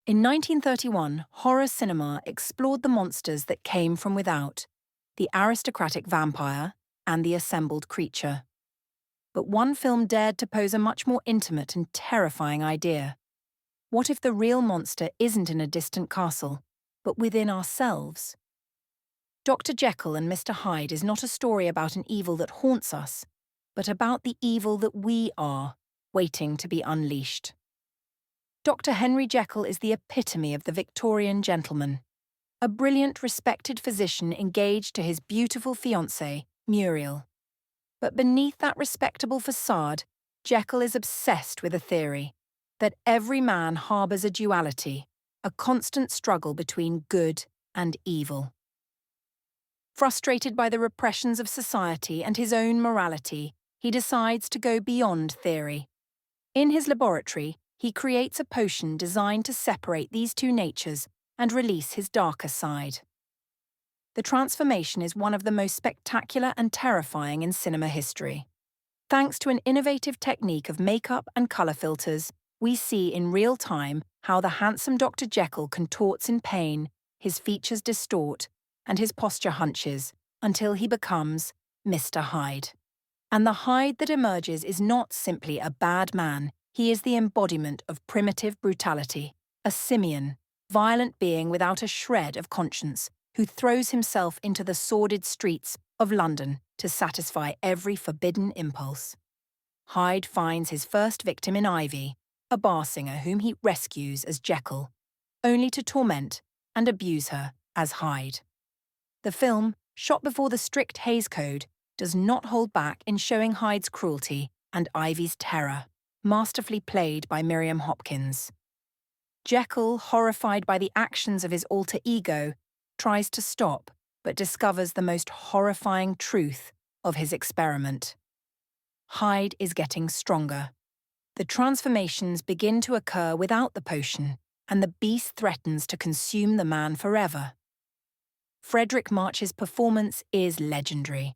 In 1931, horror cinema explored the monsters that came from without, the aristocratic vampire and the assembled creature. But one film dared to pose a much more intimate and terrifying idea. What if the real monster isn't in a distant castle, but within ourselves? Dr. Jekyll and Mr. Hyde is not a story about an evil that haunts us, but about the evil that we are, waiting to be unleashed. Dr. Henry Jekyll is the epitome of the Victorian gentleman, a brilliant, respected physician engaged to his beautiful fiancée, Muriel. But beneath that respectable facade, Jekyll is obsessed with a theory that every man harbours a duality, a constant struggle between good and evil. Frustrated by the repressions of society and his own morality, he decides to go beyond theory. In his laboratory, he creates a potion designed to separate these two natures and release his darker side. The transformation is one of the most spectacular and terrifying in cinema history. Thanks to an innovative technique of makeup and colour filters, we see in real time how the handsome Dr. Jekyll contorts in pain, his features distort, and his posture hunches, until he becomes Mr. Hyde. And the Hyde that emerges is not simply a bad man, he is the embodiment of primitive brutality, a simian, violent being without a shred of conscience, who throws himself into the sordid streets of London to satisfy every forbidden impulse. Hyde finds his first victim in Ivy, a bar singer whom he rescues as Jekyll, only to torment and abuse her as Hyde. The film, shot before the strict Hays Code, does not hold back in showing Hyde's cruelty and Ivy's terror, masterfully played by Miriam Hopkins. Jekyll, horrified by the actions of his alter ego, tries to stop, but discovers the most horrifying truth of his experiment. Hyde is getting stronger. The transformations begin to occur without the potion, and the beast threatens to consume the man forever. Frederick March's performance is legendary.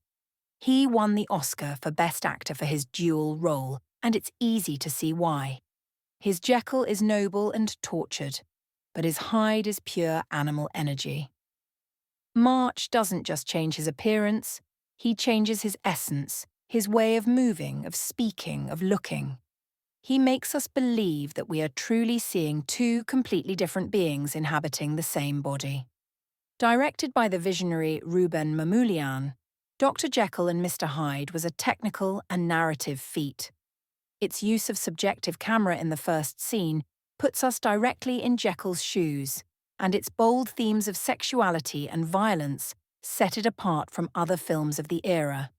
He won the Oscar for Best Actor for his dual role, and it's easy to see why. His Jekyll is noble and tortured, but his Hyde is pure animal energy. March doesn't just change his appearance, he changes his essence, his way of moving, of speaking, of looking. He makes us believe that we are truly seeing two completely different beings inhabiting the same body. Directed by the visionary Rouben Mamoulian, Dr. Jekyll and Mr. Hyde was a technical and narrative feat. Its use of subjective camera in the first scene puts us directly in Jekyll's shoes, and its bold themes of sexuality and violence set it apart from other films of the era.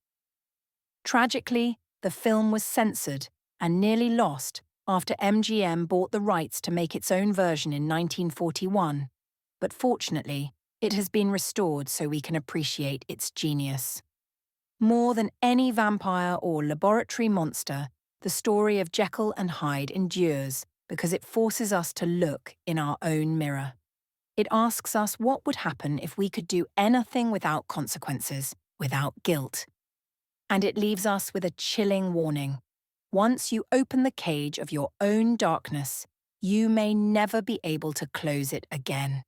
Tragically, the film was censored and nearly lost after MGM bought the rights to make its own version in 1941, but fortunately, it has been restored so we can appreciate its genius. More than any vampire or laboratory monster, the story of Jekyll and Hyde endures because it forces us to look in our own mirror. It asks us what would happen if we could do anything without consequences, without guilt. And it leaves us with a chilling warning. Once you open the cage of your own darkness, you may never be able to close it again.